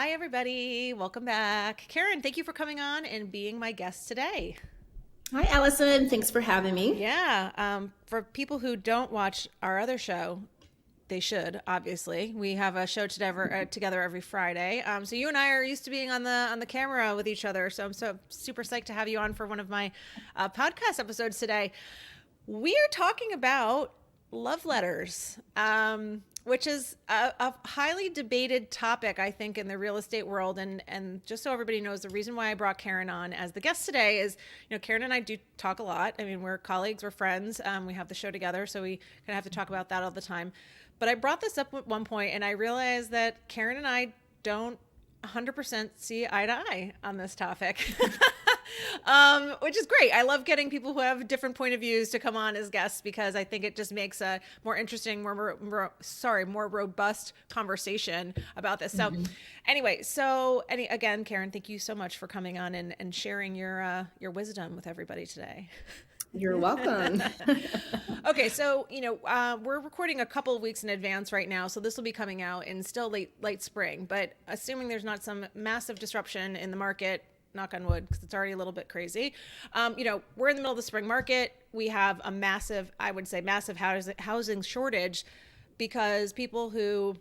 Hi, everybody. Welcome back. Karen, thank you for coming on and being my guest today. Hi, Allison. Thanks for having me. Yeah, for people who don't watch our other show, they should, obviously. We have a show together every Friday. So you and I are used to being on the camera with each other. So I'm so super psyched to have you on for one of my podcast episodes today. We are talking about love letters, which is a highly debated topic, I think, in the real estate world. And just so everybody knows, the reason why I brought Karen on as the guest today is, Karen and I do talk a lot. I mean, we're colleagues, we're friends. We have the show together, so we kind of have to talk about that all the time. But I brought this up at one point, and I realized that Karen and I don't 100% see eye to eye on this topic. Which is great. I love getting people who have different point of views to come on as guests because I think it just makes a more interesting, more robust conversation about this. So, Mhm. anyway, again, Karen, thank you so much for coming on and sharing your wisdom with everybody today. You're welcome. Okay, so we're recording a couple of weeks in advance right now, so this will be coming out in still late spring. But assuming there's not some massive disruption in the market, knock on wood, because it's already a little bit crazy. We're in the middle of the spring market. We have a massive, I would say, massive housing shortage because people who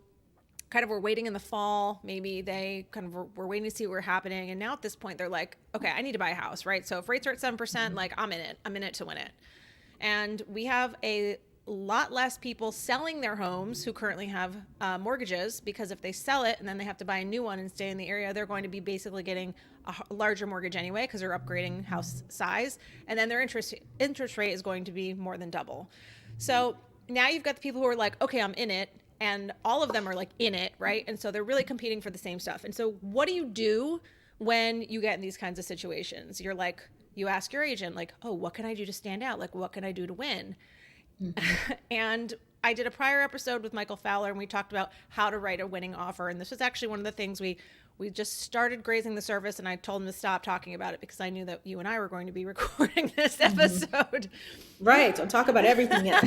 kind of were waiting in the fall, maybe they kind of were waiting to see what were happening, and now at this point they're like, okay, I need to buy a house, right? So if rates are at 7%, like I'm in it to win it. And we have a lot less people selling their homes who currently have mortgages, because if they sell it and then they have to buy a new one and stay in the area, they're going to be basically getting a larger mortgage anyway because they're upgrading house size, and then their interest rate is going to be more than double. So now you've got the people who are like, okay, I'm in it, and all of them are like in it, right? And so they're really competing for the same stuff. And so what do you do when you get in these kinds of situations? You're like, you ask your agent, like, oh, what can I do to stand out? Like, what can I do to win? Mhm. And I did a prior episode with Michael Fowler, and we talked about how to write a winning offer. And this was actually one of the things we just started grazing the surface, and I told him to stop talking about it because I knew that you and I were going to be recording this Mhm. episode. Right. Don't talk about everything yet.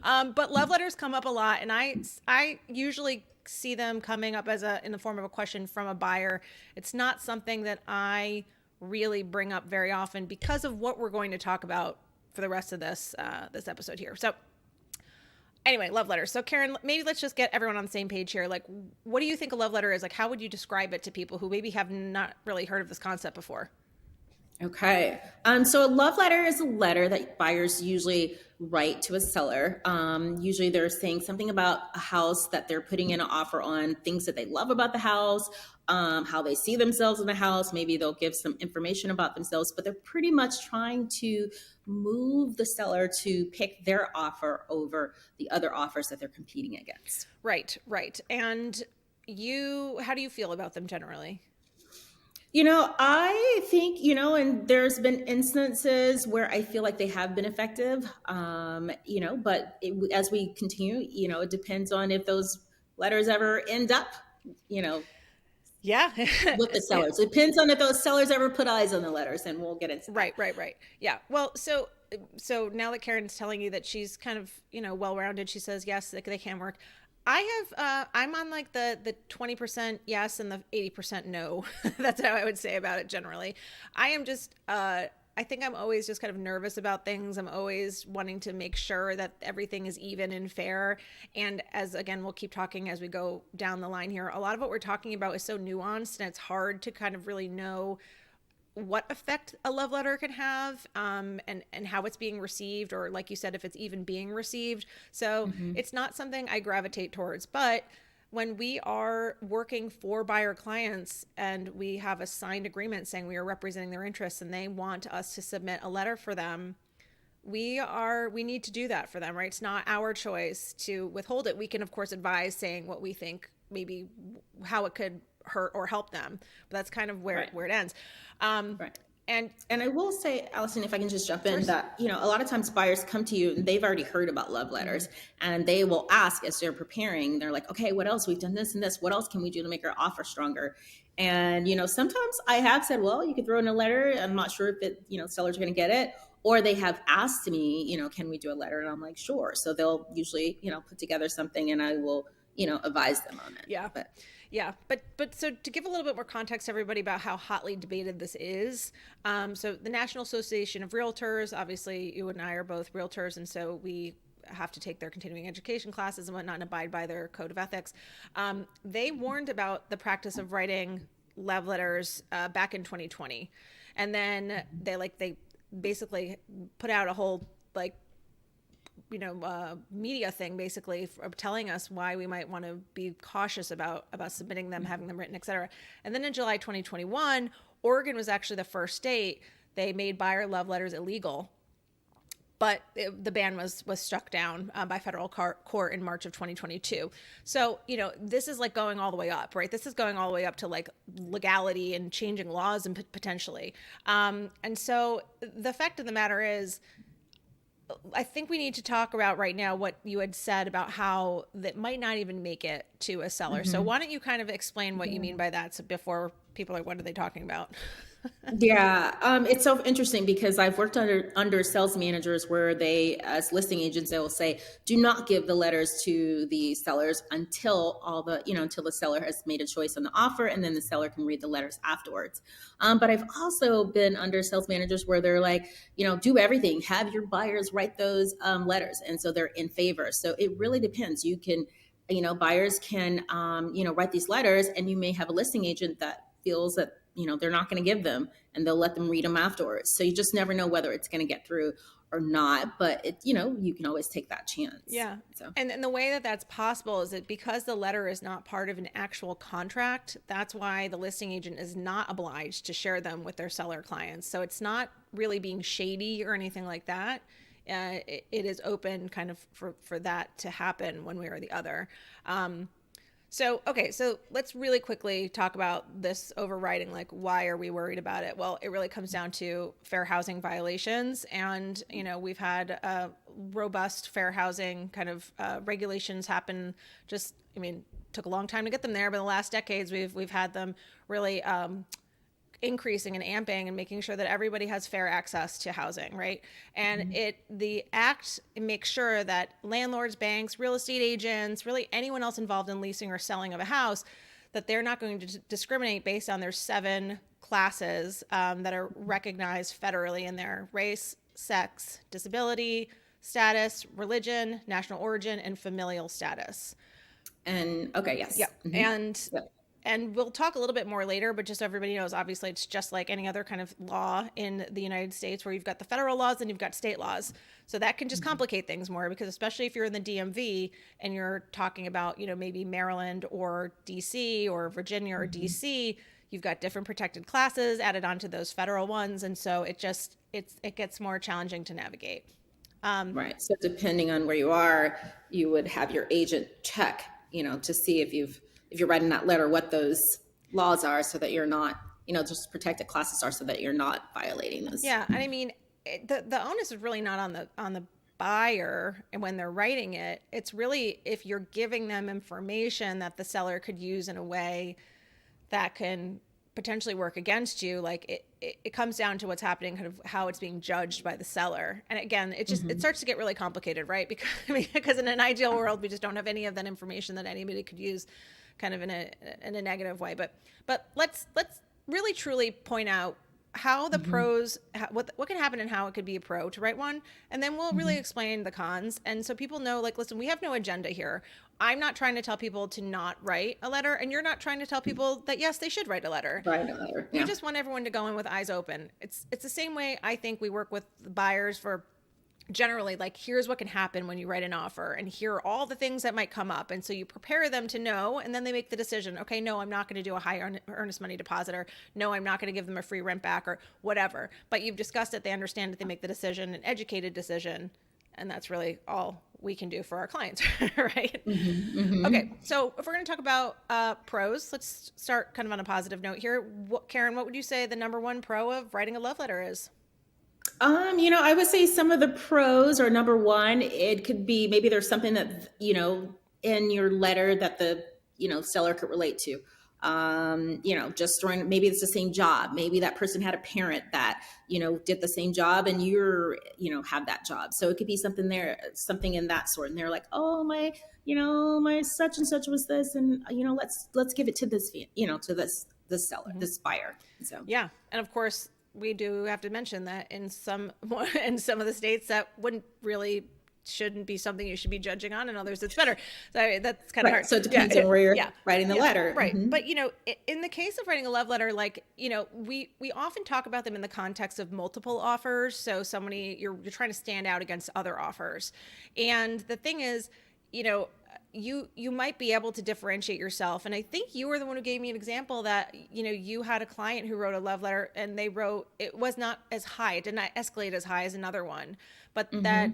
But love letters come up a lot, and I usually see them coming up as in the form of a question from a buyer. It's not something that I really bring up very often because of what we're going to talk about for the rest of this episode here. So anyway, love letters. So Karen, maybe let's just get everyone on the same page here. Like, what do you think a love letter is? Like, how would you describe it to people who maybe have not really heard of this concept before? Okay. So a love letter is a letter that buyers usually write to a seller. Usually they're saying something about a house that they're putting in an offer on, things that they love about the house, how they see themselves in the house. Maybe they'll give some information about themselves, but they're pretty much trying to move the seller to pick their offer over the other offers that they're competing against. Right, right. And how do you feel about them generally? I think, and there's been instances where I feel like they have been effective, but as we continue, it depends on if those letters ever end up, you know, Yeah. with the sellers. It depends on if those sellers ever put eyes on the letters, and we'll get into that. Right, right, right. Yeah. Well, so now that Karen's telling you that she's kind of, well-rounded, she says yes, they can work. I'm on like the 20% yes and the 80% no. That's how I would say about it generally. I am just I think I'm always just kind of nervous about things. I'm always wanting to make sure that everything is even and fair. And as again, we'll keep talking as we go down the line here. A lot of what we're talking about is so nuanced, and it's hard to kind of really know what effect a love letter can have, and how it's being received, or like you said, if it's even being received. So Hmm. it's not something I gravitate towards. But when we are working for buyer clients and we have a signed agreement saying we are representing their interests and they want us to submit a letter for them, we need to do that for them, right? It's not our choice to withhold it. We can of course advise, saying what we think, maybe how it could hurt or help them, but that's kind of Right. where it ends. um Right. and And I will say, Allison, if I can just of jump in, course. that, a lot of times buyers come to you and they've already heard about love Mm-hmm. letters, and they will ask as they're preparing, they're like, okay, what else? We've done this and this. What else can we do to make our offer stronger? And, sometimes I have said, well, you could throw in a letter. I'm not sure if sellers are going to get it. Or they have asked me, can we do a letter? And I'm like, sure. So they'll usually, put together something, and I will, advise them on it. Yeah. But Yeah, but so to give a little bit more context to everybody about how hotly debated this is, so the National Association of Realtors, obviously you and I are both realtors, and so we have to take their continuing education classes and whatnot and abide by their code of ethics. They warned about the practice of writing love letters back in 2020, and then they basically put out a whole like media thing basically of telling us why we might want to be cautious about submitting them, having them written, etc. And then in July 2021, Oregon was actually the first state. They made buyer love letters illegal, but the ban was struck down by federal court in March of 2022. So this is like going all the way up, right? This is going all the way up to like legality and changing laws and potentially. And so the fact of the matter is, I think we need to talk about right now what you had said about how that might not even make it to a seller. So why don't you kind of explain what you mean by that, so before people are like, what are they talking about? Yeah, it's so interesting because I've worked under sales managers where they, as listing agents, they will say, "Do not give the letters to the sellers until until the seller has made a choice on the offer, and then the seller can read the letters afterwards." But I've also been under sales managers where they're like, do everything, have your buyers write those letters, and so they're in favor. So it really depends. You can, buyers can, write these letters, and you may have a listing agent that feels that they're not going to give them, and they'll let them read them afterwards. So you just never know whether it's going to get through or not, but you can always take that chance. Yeah. So. And the way that that's possible is that because the letter is not part of an actual contract, that's why the listing agent is not obliged to share them with their seller clients. So it's not really being shady or anything like that. It is open kind of for that to happen one way or the other. So let's really quickly talk about this overriding, like, why are we worried about it? Well, it really comes down to fair housing violations. And, we've had robust fair housing kind of regulations happen. Took a long time to get them there, but in the last decades, we've had them really increasing and amping and making sure that everybody has fair access to housing, right? And the act makes sure that landlords, banks, real estate agents, really anyone else involved in leasing or selling of a house, that they're not going to discriminate based on their 7 classes that are recognized federally in their race, sex, disability, status, religion, national origin, and familial status. And okay, yes. Yep. And we'll talk a little bit more later, but just so everybody knows, obviously it's just like any other kind of law in the United States where you've got the federal laws and you've got state laws. So that can just complicate things more, because especially if you're in the DMV and you're talking about, maybe Maryland or DC or Virginia or DC, you've got different protected classes added onto those federal ones. And so it gets more challenging to navigate. Right. So depending on where you are, you would have your agent check, to see if you're writing that letter, what those laws are, so that you're not, just protected classes are, so that you're not violating those. Yeah. And I mean, the onus is really not on the buyer and when they're writing it. It's really if you're giving them information that the seller could use in a way that can potentially work against you. Like it comes down to what's happening, kind of how it's being judged by the seller. And again, it starts to get really complicated, right? Because in an ideal world, we just don't have any of that information that anybody could use kind of in a negative way. But let's really truly point out how the pros, what can happen and how it could be a pro to write one. And then we'll really explain the cons. And so people know, like, listen, we have no agenda here. I'm not trying to tell people to not write a letter, and you're not trying to tell people that, yes, they should write a letter. Write a letter. We just want everyone to go in with eyes open. It's the same way I think we work with buyers for generally, like, here's what can happen when you write an offer, and here are all the things that might come up. And so you prepare them to know, and then they make the decision, okay, no, I'm not going to do a high earnest money deposit, or no, I'm not going to give them a free rent back, or whatever. But you've discussed it, they understand it, they make the decision, an educated decision. And that's really all we can do for our clients, right? Okay, so if we're going to talk about pros, let's start kind of on a positive note here. Karen, what would you say the number one pro of writing a love letter is? I would say some of the pros are, number one, it could be maybe there's something that, in your letter that the, seller could relate to. just throwing, maybe it's the same job. Maybe that person had a parent that, did the same job and have that job. So it could be something there, something in that sort. And they're like, oh, my such and such was this. And, let's give it to this, to this seller, this buyer. So, yeah. And of course, we do have to mention that in some of the states that shouldn't be something you should be judging on, and others it's better. So that's kind of hard. So it depends on where you're writing the letter. Right. Mm-hmm. But, in the case of writing a love letter, we often talk about them in the context of multiple offers. So you're trying to stand out against other offers. And the thing is, you might be able to differentiate yourself. And I think you were the one who gave me an example that, you had a client who wrote a love letter and it was not as high. It did not escalate as high as another one, but that,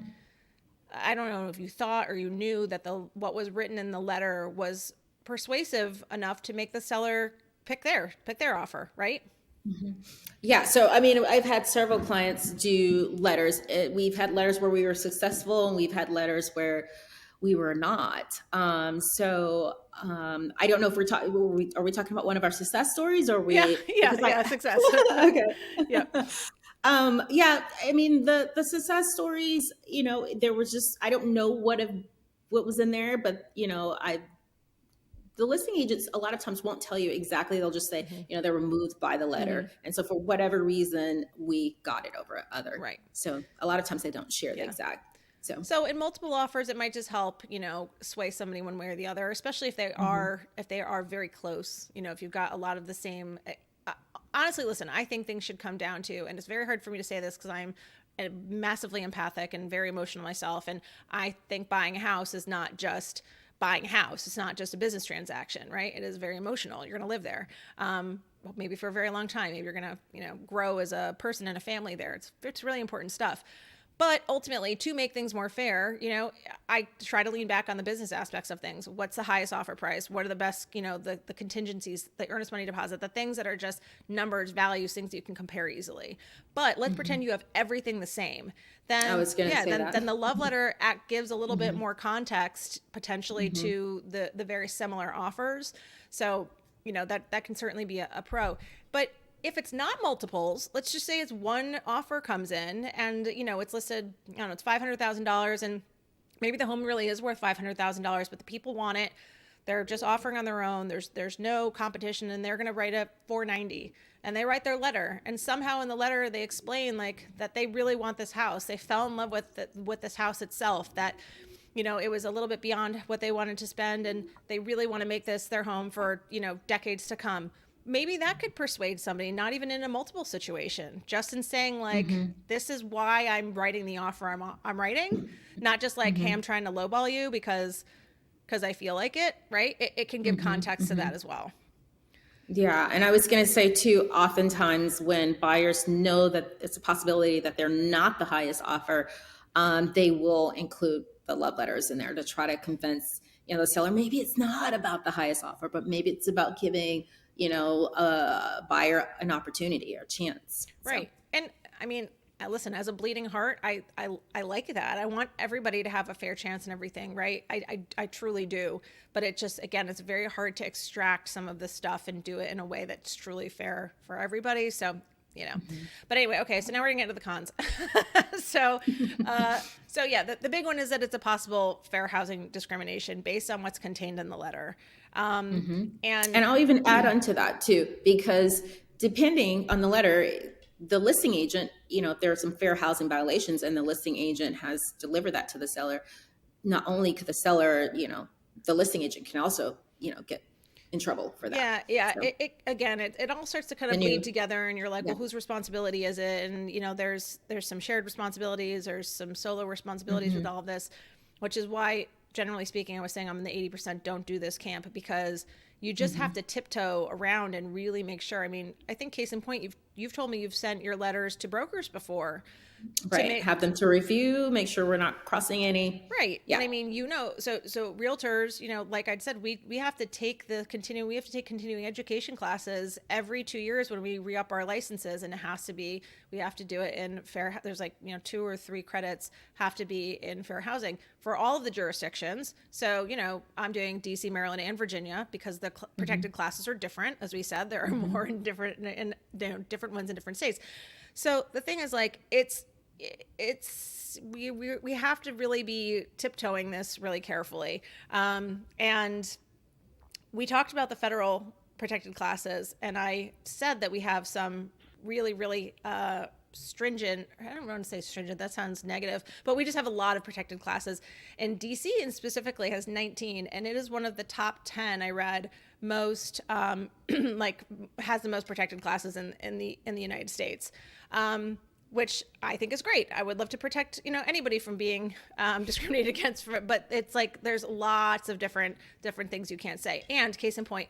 I don't know if you thought or you knew that what was written in the letter was persuasive enough to make the seller pick their offer, right? Mm-hmm. Yeah. So, I've had several clients do letters. We've had letters where we were successful, and we've had letters where we were not. I don't know if we're talking. Are we talking about one of our success stories, or are we? Yeah, success. Okay. Yeah. The success stories, there was just, I don't know what was in there, but the listing agents a lot of times won't tell you exactly. They'll just say, they're removed by the letter. Mm-hmm. And so for whatever reason, we got it over other. Right. So a lot of times they don't share the exact. So in multiple offers, it might just help, sway somebody one way or the other, especially if they are very close. If you've got a lot of the same. Honestly, listen, I think things should come down to, and it's very hard for me to say this because I'm massively empathic and very emotional myself. And I think buying a house is not just buying a house. It's not just a business transaction, right? It is very emotional. You're going to live there. Maybe for a very long time. Maybe you're going to, grow as a person and a family there. It's really important stuff. But ultimately, to make things more fair, I try to lean back on the business aspects of things. What's the highest offer price? What are the best, the contingencies, the earnest money deposit, the things that are just numbers, values, things that you can compare easily. But let's pretend you have everything the same. Then, I was going to say that. Then the love letter act gives a little bit more context potentially to the very similar offers. So, that can certainly be a pro. But if it's not multiples, let's just say it's one offer comes in and, it's listed, it's $500,000 and maybe the home really is worth $500,000, but the people want it. They're just offering on their own. There's no competition and they're going to write a 490 and they write their letter. And somehow in the letter, they explain that they really want this house. They fell in love with this house itself, that, it was a little bit beyond what they wanted to spend and they really want to make this their home for, decades to come. Maybe that could persuade somebody, not even in a multiple situation, just in saying this is why I'm writing the offer I'm writing, not just hey, I'm trying to lowball you because I feel like it, right? It can give context to that as well. Yeah. And I was going to say too, oftentimes when buyers know that it's a possibility that they're not the highest offer, they will include the love letters in there to try to convince, the seller, maybe it's not about the highest offer, but maybe it's about giving a buyer an opportunity or a chance. Right. So. And listen, as a bleeding heart, I like that. I want everybody to have a fair chance and everything, right? I truly do. But it just, again, it's very hard to extract some of this stuff and do it in a way that's truly fair for everybody. So, but anyway, okay. So now we're gonna get into the cons. So the big one is that it's a possible fair housing discrimination based on what's contained in the letter. And I'll even add on to that too, because depending on the letter, the listing agent, if there are some fair housing violations and the listing agent has delivered that to the seller, not only could the seller, the listing agent can also, get in trouble for that. Yeah. So. It all starts to kind of bleed together and you're like, well, whose responsibility is it? And, there's some shared responsibilities, there's some solo responsibilities with all of this, which is why, generally speaking, I was saying I'm in the 80% don't do this camp, because you just have to tiptoe around and really make sure. I think case in point, you've told me you've sent your letters to brokers before. Right. Have them to review, make sure we're not crossing any. Right. Yeah. And so realtors, like I'd said, we have to take continuing education classes every 2 years when we re-up our licenses, and we have to do it in fair. There's 2 or 3 credits have to be in fair housing for all of the jurisdictions. So, I'm doing DC, Maryland, and Virginia because the protected classes are different. As we said, there are more in different, different ones in different states. So the thing is, like, we have to really be tiptoeing this really carefully. And we talked about the federal protected classes, and I said that we have some really, really stringent. I don't want to say stringent, that sounds negative, but we just have a lot of protected classes. And DC and specifically has 19, and it is one of the top 10 I read most like has the most protected classes in the United States. Which I think is great. I would love to protect, anybody from being discriminated against. But it's like there's lots of different things you can't say. And case in point,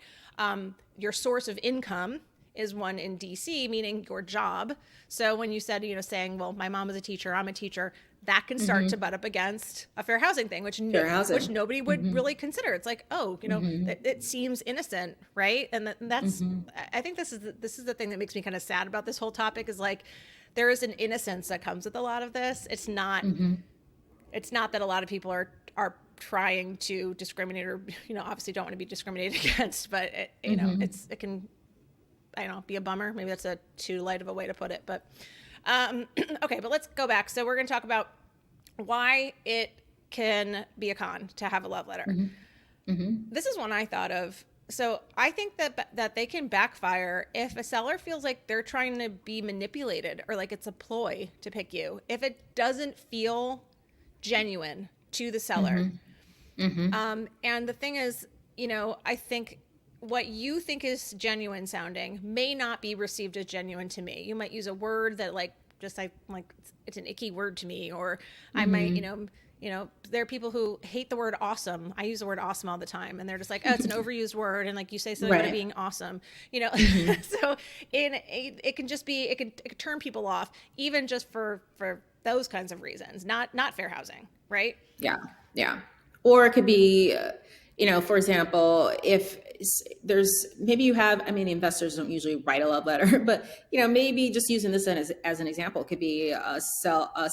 your source of income is one in DC, meaning your job. So when you said, saying, well, my mom is a teacher, I'm a teacher, that can start to butt up against a fair housing thing, which nobody would really consider. It's like, oh, it seems innocent, right? And that's, I think this is the thing that makes me kind of sad about this whole topic is like, there is an innocence that comes with a lot of this. It's not that a lot of people are trying to discriminate or, obviously don't want to be discriminated against, but it can, I don't know, be a bummer. Maybe that's too light of a way to put it, but okay, but let's go back. So we're going to talk about why it can be a con to have a love letter. This is one I thought of. So I think that they can backfire if a seller feels like they're trying to be manipulated or like it's a ploy to pick you. If it doesn't feel genuine to the seller. And the thing is, I think what you think is genuine sounding may not be received as genuine to me. You might use a word that it's an icky word to me, or I might, there are people who hate the word awesome. I use the word awesome all the time, and they're just like, oh, it's an overused word. And like you say something about being awesome, so it can just be, it can turn people off even just for those kinds of reasons, not fair housing. Right. Yeah. Yeah. Or it could be, for example, if there's, maybe you have, investors don't usually write a love letter, but, maybe just using this as an example, it could be a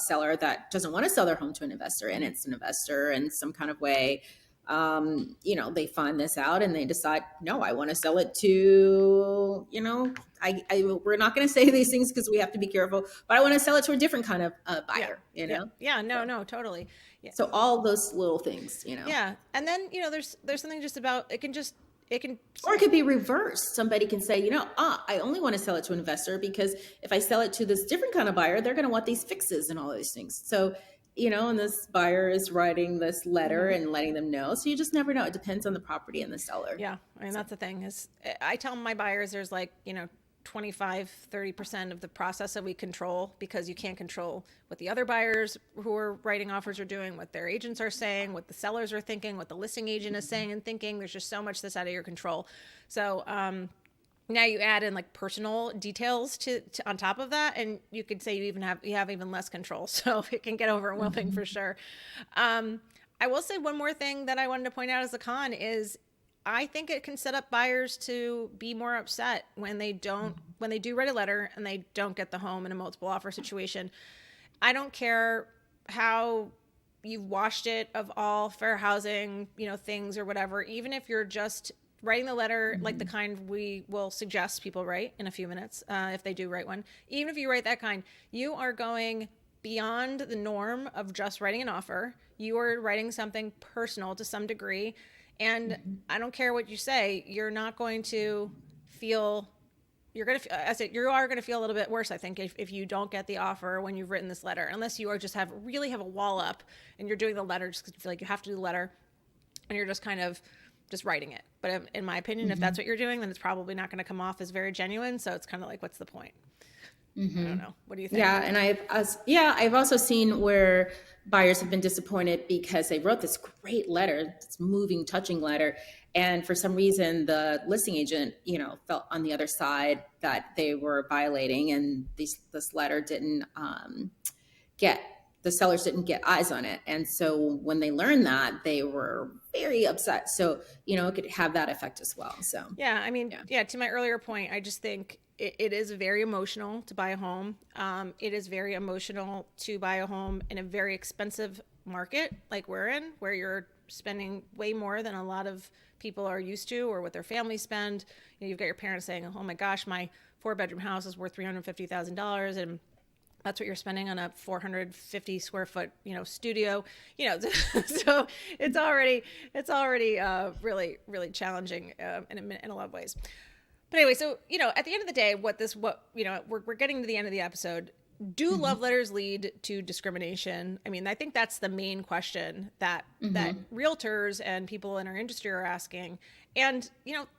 seller that doesn't want to sell their home to an investor, and it's an investor in some kind of way. They find this out and they decide, no, I want to sell it to, we're not going to say these things because we have to be careful, but I want to sell it to a different kind of buyer, Yeah, no, totally. Yeah. So all those little things, Yeah. And then, there's something just about, or it could be reversed. Somebody can say, I only want to sell it to an investor because if I sell it to this different kind of buyer, they're going to want these fixes and all these things. So, and this buyer is writing this letter and letting them know. So you just never know. It depends on the property and the seller. Yeah. That's the thing is I tell my buyers there's 25-30% of the process that we control, because you can't control what the other buyers who are writing offers are doing, what their agents are saying, what the sellers are thinking, what the listing agent is saying and thinking. There's just so much that's out of your control. So now you add in personal details to on top of that, and you could say you have even less control. So it can get overwhelming for sure. I will say one more thing that I wanted to point out as a con is I think it can set up buyers to be more upset when they do write a letter and they don't get the home in a multiple offer situation. I don't care how you've washed it of all fair housing, things or whatever, even if you're just writing the letter like the kind we will suggest people write in a few minutes, if they do write one. Even if you write that kind, you are going beyond the norm of just writing an offer. You are writing something personal to some degree. And I don't care what you say, you're not going to feel, you are going to feel a little bit worse, I think, if you don't get the offer when you've written this letter, unless you are just really have a wall up and you're doing the letter just because you feel like you have to do the letter and you're just kind of just writing it. But in my opinion, if that's what you're doing, then it's probably not going to come off as very genuine. So it's kind of like, what's the point? I don't know. What do you think? Yeah. And I've also seen where buyers have been disappointed because they wrote this great letter, this moving, touching letter. And for some reason, the listing agent, felt on the other side that they were violating, and this letter didn't the sellers didn't get eyes on it. And so when they learned that, they were very upset. So, it could have that effect as well. So, yeah, to my earlier point, I just think it is very emotional to buy a home. It is very emotional to buy a home in a very expensive market like we're in, where you're spending way more than a lot of people are used to or what their families spend. You've got your parents saying, oh my gosh, my 4-bedroom house is worth $350,000, and that's what you're spending on a 450 square foot, studio, so it's already really, really challenging in a lot of ways. But anyway, so, at the end of the day, we're getting to the end of the episode. Do love letters lead to discrimination? I mean, I think that's the main question that realtors and people in our industry are asking. And,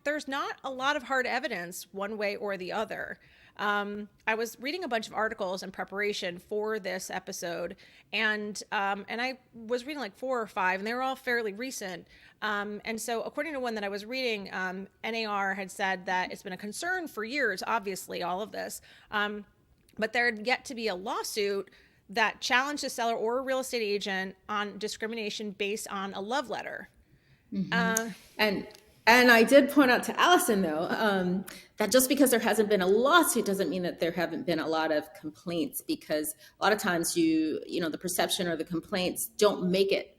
there's not a lot of hard evidence one way or the other. I was reading a bunch of articles in preparation for this episode, and I was reading like 4 or 5, and they were all fairly recent. And so, according to one that I was reading, NAR had said that it's been a concern for years, obviously, all of this, but there had yet to be a lawsuit that challenged a seller or a real estate agent on discrimination based on a love letter. And I did point out to Allison, though, that just because there hasn't been a lawsuit doesn't mean that there haven't been a lot of complaints, because a lot of times the perception or the complaints don't make it,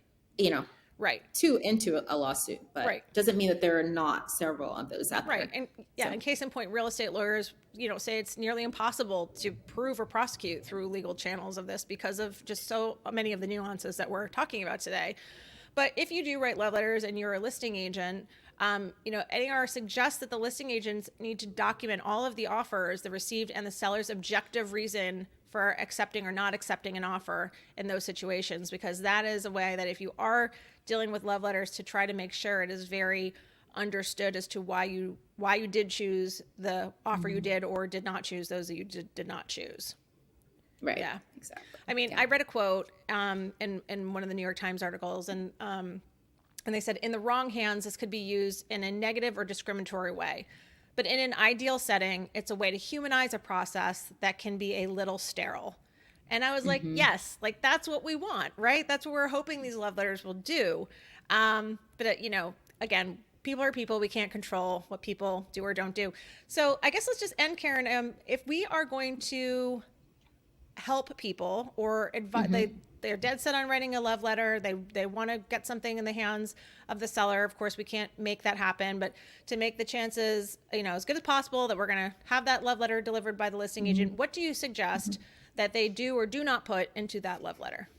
right, into a lawsuit, but right, doesn't mean that there are not several of those out there. Right. And in case in point, real estate lawyers, say it's nearly impossible to prove or prosecute through legal channels of this because of just so many of the nuances that we're talking about today. But if you do write love letters and you're a listing agent, NAR suggests that the listing agents need to document all of the offers, the received, and the seller's objective reason for accepting or not accepting an offer in those situations, because that is a way that if you are dealing with love letters, to try to make sure it is very understood as to why you did choose the offer you did or did not choose those that you did not choose. Right. Yeah. Exactly. I mean, I read a quote in one of the New York Times articles, and they said, in the wrong hands, this could be used in a negative or discriminatory way. But in an ideal setting, it's a way to humanize a process that can be a little sterile. And I was like, yes, like that's what we want, right? That's what we're hoping these love letters will do. But again, people are people. We can't control what people do or don't do. So I guess let's just end, Karen. If we are going to help people or advise, they're dead set on writing a love letter. They want to get something in the hands of the seller. Of course, we can't make that happen, but to make the chances, as good as possible that we're going to have that love letter delivered by the listing agent, what do you suggest that they do or do not put into that love letter?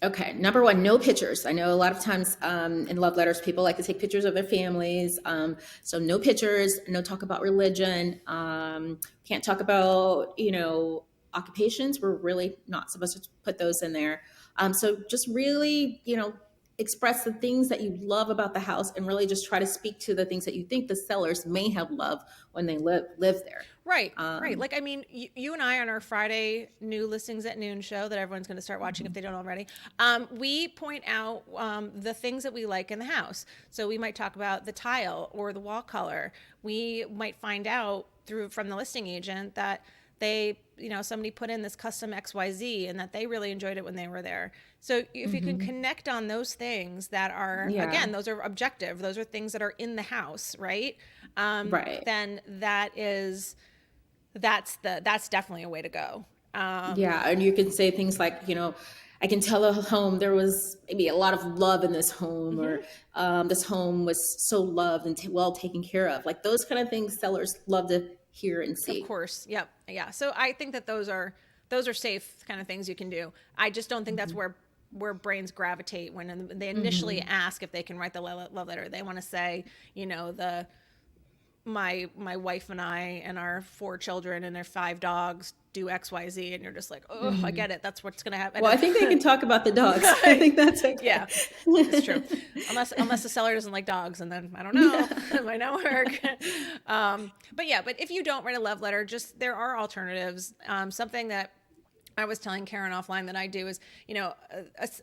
Okay. Number one, no pictures. I know a lot of times in love letters, people like to take pictures of their families. So no pictures, no talk about religion. Can't talk about, occupations. We're really not supposed to put those in there. So just really, express the things that you love about the house, and really just try to speak to the things that you think the sellers may have loved when they live there. Right. Right. Like, I mean, you and I on our Friday new listings at noon show that everyone's going to start watching if they don't already, we point out the things that we like in the house. So we might talk about the tile or the wall color. We might find out from the listing agent that they, somebody put in this custom XYZ and that they really enjoyed it when they were there. So if you can connect on those things that are, again, those are objective, those are things that are in the house, right? Right. Then that's definitely a way to go. And you can say things like, I can tell a home there was maybe a lot of love in this home, or this home was so loved and well taken care of. Like those kind of things sellers love to hear and see. Of course. Yep. Yeah. So I think that those are safe kind of things you can do. I just don't think that's where brains gravitate when they initially ask if they can write the love letter. They want to say, my wife and I and our 4 children and their 5 dogs do XYZ, and you're just like, oh, I get it. That's what's going to happen. Well, I think they can talk about the dogs. I think that's okay. Yeah, it's true. Unless the seller doesn't like dogs, and then I don't know, it might not work. But if you don't write a love letter, there are alternatives. Something that I was telling Karen offline that I do is,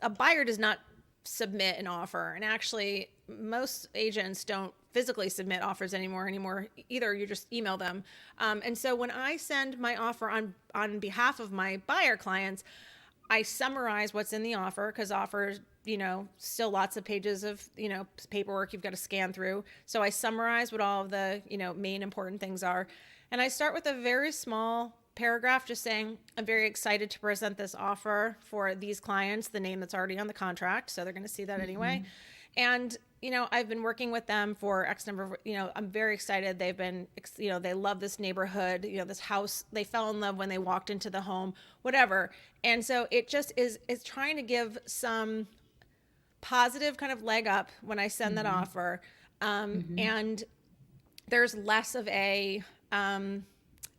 a buyer does not submit an offer, and actually most agents don't physically submit offers anymore either. You just email them, and so when I send my offer on behalf of my buyer clients, I summarize what's in the offer, because offers, still lots of pages of paperwork you've got to scan through. So I summarize what all of the main important things are, And I start with a very small paragraph just saying, I'm very excited to present this offer for these clients, the name that's already on the contract. So they're going to see that anyway. And, I've been working with them for X number of, I'm very excited. They've been, they love this neighborhood, this house. They fell in love when they walked into the home, whatever. And so it just is trying to give some positive kind of leg up when I send that offer. And there's less of a, I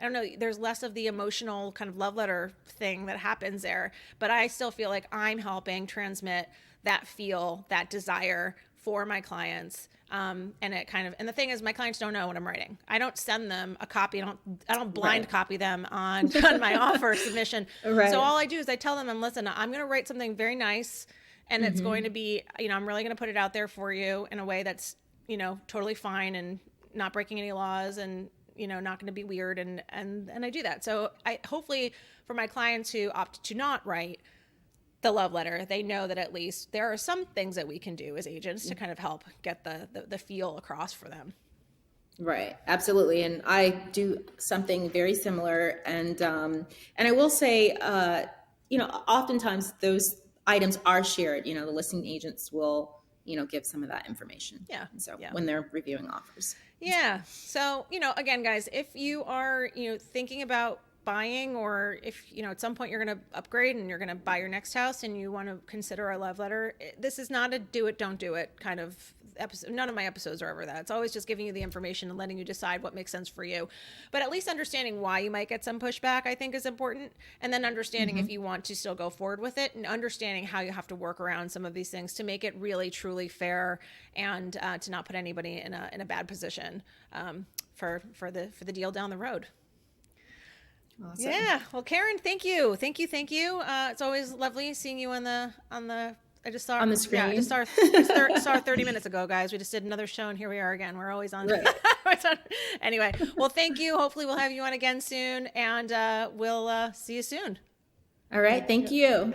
don't know, there's less of the emotional kind of love letter thing that happens there, but I still feel like I'm helping transmit that feel, that desire for my clients. And the thing is, my clients don't know what I'm writing. I don't send them a copy. I don't blind copy them on my offer submission. Right. So all I do is I tell them, listen, I'm going to write something very nice, and it's going to be, I'm really going to put it out there for you in a way that's, totally fine and not breaking any laws and, not going to be weird. And I do that. So I hopefully for my clients who opt to not write the love letter, they know that at least there are some things that we can do as agents to kind of help get the feel across for them. Right. Absolutely. And I do something very similar. And I will say, oftentimes those items are shared, the listing agents will, give some of that information. Yeah. So Yeah. when they're reviewing offers. Yeah. So, again, guys, if you are, thinking about buying, or if, at some point you're going to upgrade and you're going to buy your next house and you want to consider a love letter, this is not a do it, don't do it kind of episode. None of my episodes are ever that. It's always just giving you the information and letting you decide what makes sense for you. But at least understanding why you might get some pushback, I think, is important. And then understanding if you want to still go forward with it, and understanding how you have to work around some of these things to make it really, truly fair, and to not put anybody in a bad position for the deal down the road. Awesome. Yeah. Well, Karen, thank you. It's always lovely seeing you on the. I just saw on the screen. Yeah, I just saw 30 minutes ago, guys. We just did another show, and here we are again. We're always on. Right. Anyway, well, thank you. Hopefully, we'll have you on again soon, and we'll see you soon. All right. Thank you.